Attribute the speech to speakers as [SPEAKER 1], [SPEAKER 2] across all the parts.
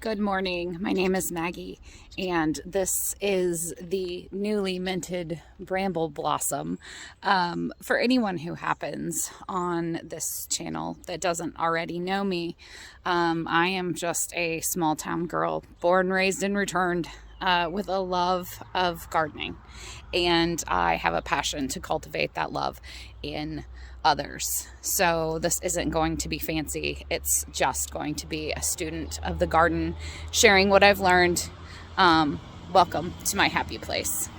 [SPEAKER 1] Good morning. My name is Maggie, and this is the newly minted bramble blossom. For anyone who happens on this channel that doesn't already know me, I am just a small town girl, born, raised, and returned. With a love of gardening, and I have a passion to cultivate that love in others. So this isn't going to be fancy. It's just going to be a student of the garden sharing what I've learned. Welcome to my happy place.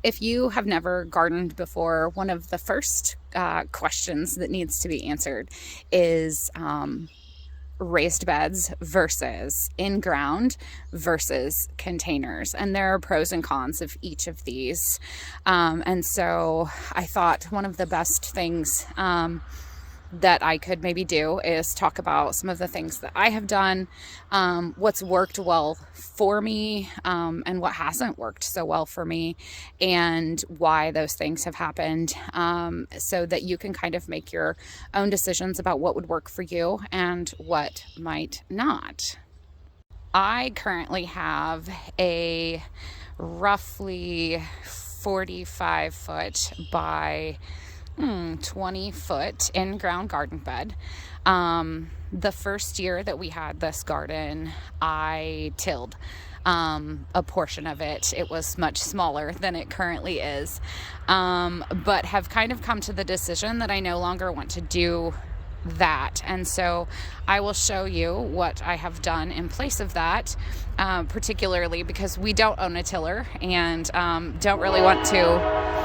[SPEAKER 1] If you have never gardened before, one of the first questions that needs to be answered is raised beds versus in-ground versus containers, and there are pros and cons of each of these, and so I thought one of the best things that I could maybe do is talk about some of the things that I have done, what's worked well for me, and what hasn't worked so well for me, and why those things have happened, so that you can kind of make your own decisions about what would work for you and what might not. I currently have a roughly 45 foot by 20 foot in-ground garden bed. The first year that we had this garden, I tilled a portion of it. It was much smaller than it currently is, but have kind of come to the decision that I no longer want to do that, and so I will show you what I have done in place of that, particularly because we don't own a tiller and don't really want to.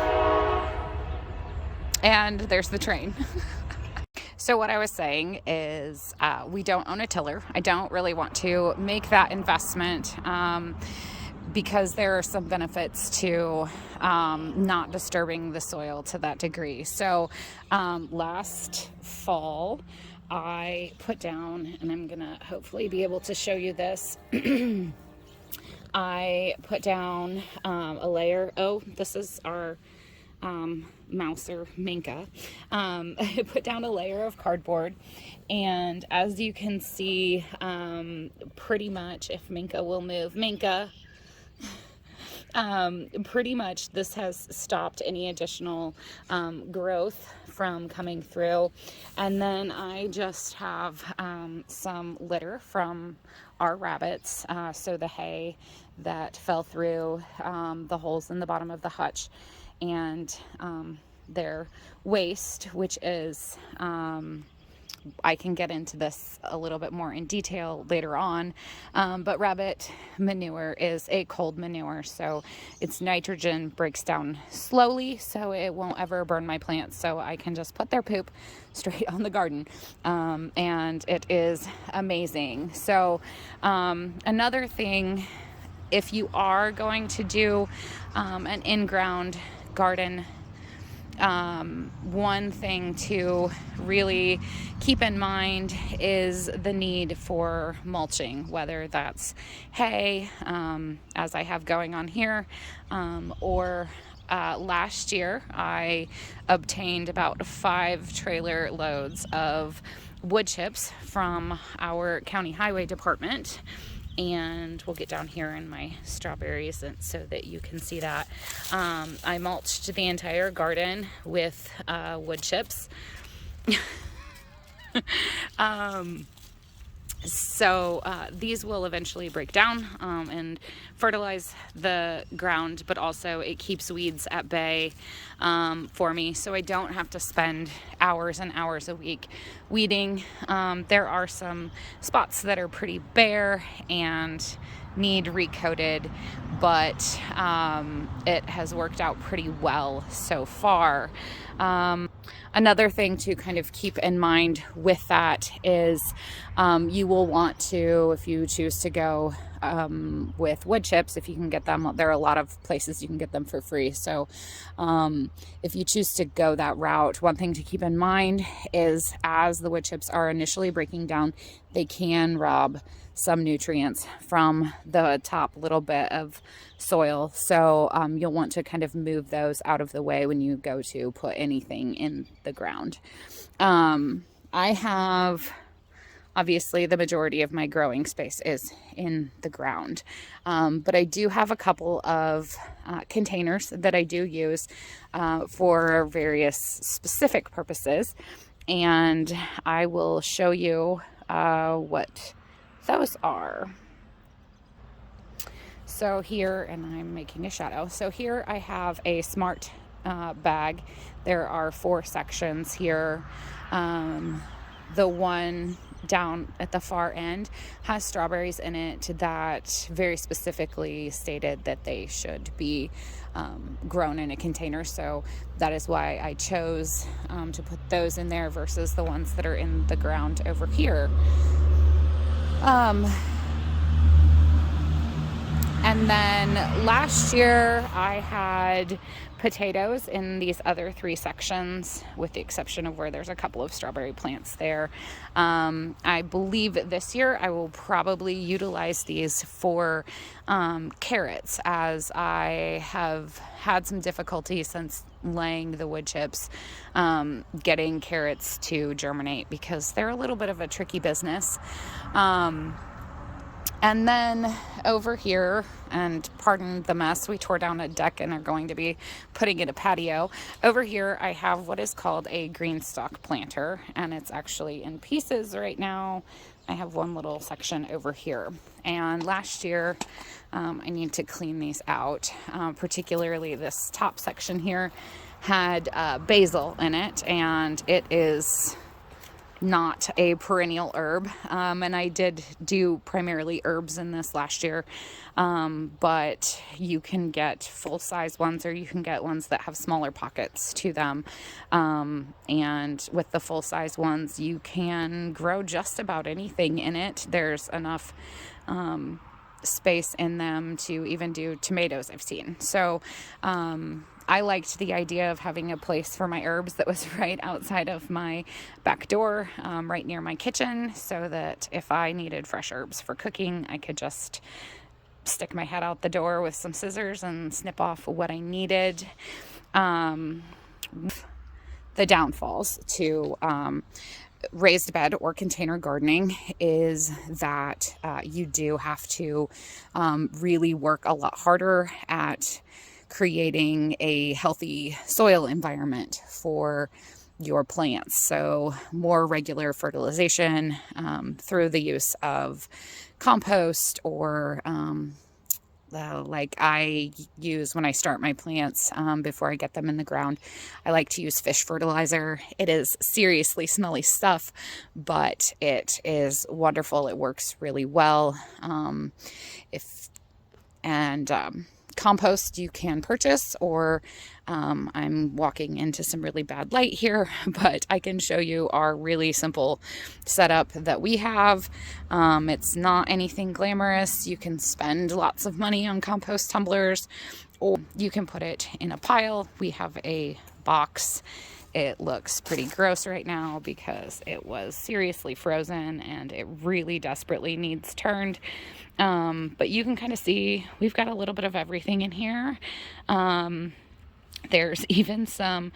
[SPEAKER 1] And there's the train. So what I was saying is we don't own a tiller. I don't really want to make that investment because there are some benefits to not disturbing the soil to that degree. So last fall, I put down, and I'm gonna hopefully be able to show you this. I put down a layer. Oh, this is our mouser Minka. I put down a layer of cardboard, and as you can see, pretty much, if Minka will move, Minka, pretty much this has stopped any additional growth from coming through. And then I just have some litter from our rabbits, so the hay that fell through the holes in the bottom of the hutch, and their waste, which is I can get into this a little bit more in detail later on, but rabbit manure is a cold manure, so its nitrogen breaks down slowly, so it won't ever burn my plants, so I can just put their poop straight on the garden, and it is amazing. So another thing, if you are going to do an in-ground garden, one thing to really keep in mind is the need for mulching, whether that's hay, as I have going on here, or last year I obtained about 5 trailer loads of wood chips from our county highway department. And we'll get down here in my strawberries so that you can see that. I mulched the entire garden with wood chips. So these will eventually break down and fertilize the ground, but also it keeps weeds at bay for me, so I don't have to spend hours and hours a week weeding. There are some spots that are pretty bare and need recoated, but it has worked out pretty well so far. Another thing to kind of keep in mind with that is you will want to, if you choose to go with wood chips, if you can get them, there are a lot of places you can get them for free. So if you choose to go that route, one thing to keep in mind is as the wood chips are initially breaking down, they can rob some nutrients from the top little bit of soil. So you'll want to kind of move those out of the way when you go to put anything in the ground. I have obviously the majority of my growing space is in the ground. But I do have a couple of containers that I do use for various specific purposes. And I will show you what those are. So here, and I'm making a shadow. So here I have a smart bag. There are 4 sections here. The one down at the far end has strawberries in it that very specifically stated that they should be grown in a container. So that is why I chose to put those in there versus the ones that are in the ground over here. And then last year I had potatoes in these other 3 sections, with the exception of where there's a couple of strawberry plants there. I believe this year I will probably utilize these for carrots, as I have had some difficulty since laying the wood chips getting carrots to germinate, because they're a little bit of a tricky business. And then over here, and pardon the mess, we tore down a deck and are going to be putting in a patio. Over here, I have what is called a green stalk planter, and it's actually in pieces right now. I have one little section over here. And last year, I need to clean these out, particularly this top section here had basil in it, and it is not a perennial herb, and I did do primarily herbs in this last year, but you can get full-size ones, or you can get ones that have smaller pockets to them, and with the full-size ones you can grow just about anything in it. There's enough space in them to even do tomatoes, I've seen. So I liked the idea of having a place for my herbs that was right outside of my back door, right near my kitchen, so that if I needed fresh herbs for cooking, I could just stick my head out the door with some scissors and snip off what I needed. The downfalls to raised bed or container gardening is that you do have to really work a lot harder at creating a healthy soil environment for your plants. So more regular fertilization through the use of compost, or like I use when I start my plants before I get them in the ground. I like to use fish fertilizer. It is seriously smelly stuff, but it is wonderful. It works really well. Compost you can purchase, or I'm walking into some really bad light here, but I can show you our really simple setup that we have. It's not anything glamorous. You can spend lots of money on compost tumblers, or you can put it in a pile. We have a box. It looks pretty gross right now because it was seriously frozen and it really desperately needs turned. But you can kind of see we've got a little bit of everything in here. There's even some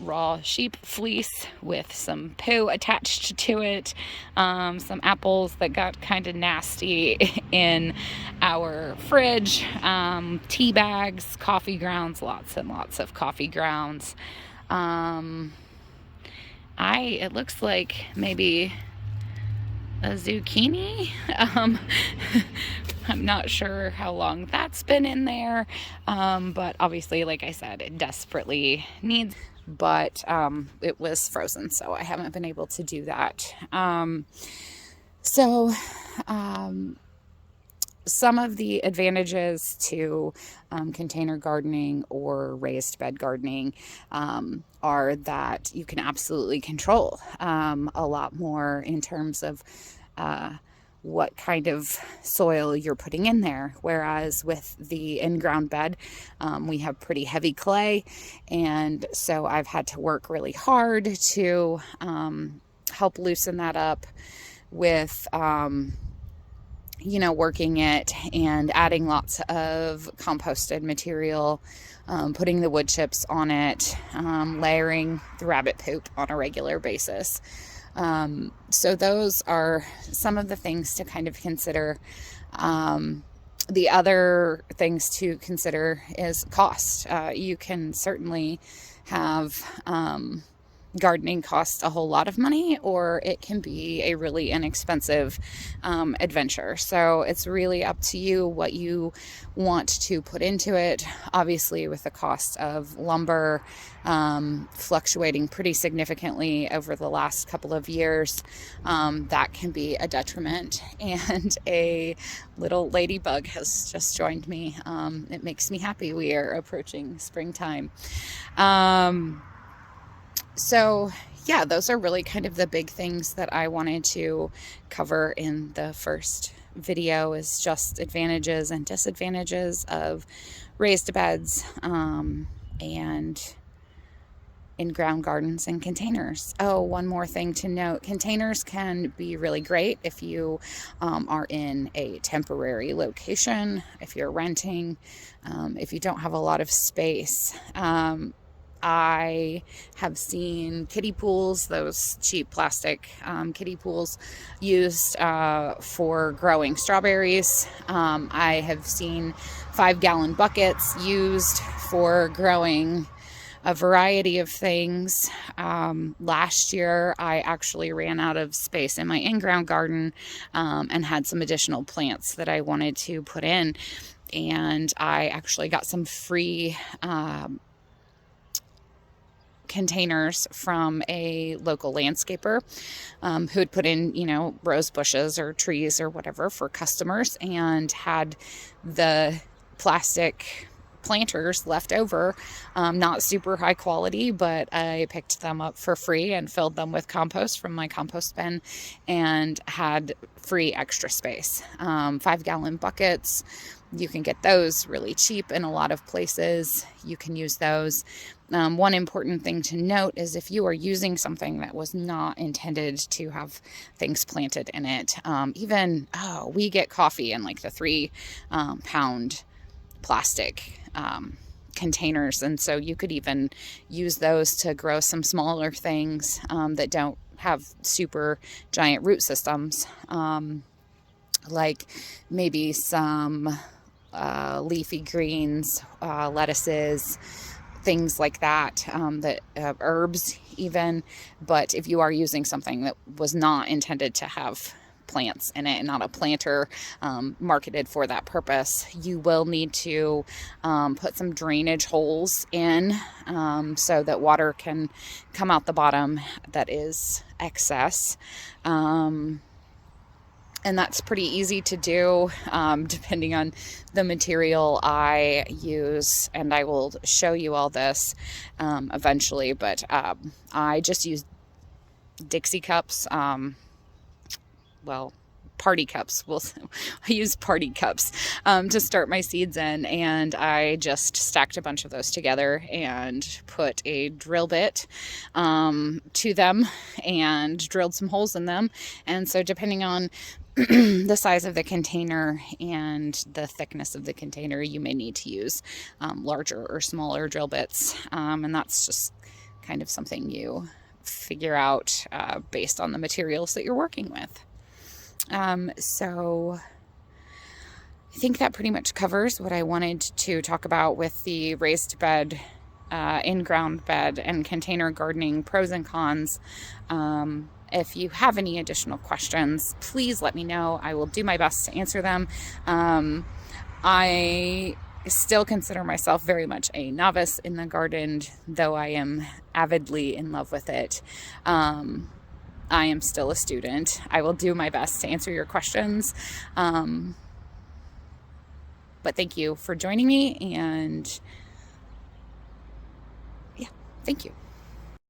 [SPEAKER 1] raw sheep fleece with some poo attached to it. Some apples that got kind of nasty in our fridge. Tea bags, coffee grounds, lots and lots of coffee grounds. It looks like maybe a zucchini. I'm not sure how long that's been in there, but obviously, like I said, it desperately needs, but it was frozen, so I haven't been able to do that. Some of the advantages to container gardening or raised bed gardening are that you can absolutely control a lot more in terms of what kind of soil you're putting in there. Whereas with the in-ground bed, we have pretty heavy clay, and so I've had to work really hard to help loosen that up with working it and adding lots of composted material, putting the wood chips on it, layering the rabbit poop on a regular basis. So those are some of the things to kind of consider. The other things to consider is cost. You can certainly have gardening cost a whole lot of money, or it can be a really inexpensive adventure. So it's really up to you what you want to put into it. Obviously, with the cost of lumber fluctuating pretty significantly over the last couple of years, that can be a detriment. And a little ladybug has just joined me. It makes me happy. We are approaching springtime. So yeah, those are really kind of the big things that I wanted to cover in the first video, is just advantages and disadvantages of raised beds and in-ground gardens and containers. Oh, one more thing to note, containers can be really great if you are in a temporary location, if you're renting, if you don't have a lot of space. I have seen kiddie pools, those cheap plastic kiddie pools, used for growing strawberries. I have seen 5-gallon buckets used for growing a variety of things. Last year, I actually ran out of space in my in-ground garden and had some additional plants that I wanted to put in. And I actually got some free containers from a local landscaper who had put in, rose bushes or trees or whatever for customers, and had the plastic planters left over, not super high quality, but I picked them up for free and filled them with compost from my compost bin and had free extra space. 5-gallon buckets, you can get those really cheap in a lot of places. You can use those. One important thing to note is if you are using something that was not intended to have things planted in it, we get coffee in like the 3-pound plastic containers, and so you could even use those to grow some smaller things that don't have super giant root systems, like maybe some leafy greens, lettuces, things like that, herbs even. But if you are using something that was not intended to have plants in it and not a planter marketed for that purpose, you will need to put some drainage holes in so that water can come out the bottom that is excess. And that's pretty easy to do depending on the material I use. And I will show you all this eventually. But I just use Dixie cups. Party cups. I use party cups to start my seeds in. And I just stacked a bunch of those together and put a drill bit to them and drilled some holes in them. And so depending on the size of the container and the thickness of the container, you may need to use larger or smaller drill bits. And that's just kind of something you figure out based on the materials that you're working with. So I think that pretty much covers what I wanted to talk about with the raised bed, in-ground bed, and container gardening pros and cons. If you have any additional questions, please let me know. I will do my best to answer them. I still consider myself very much a novice in the garden, though I am avidly in love with it. I am still a student. I will do my best to answer your questions. But thank you for joining me, and yeah, thank you.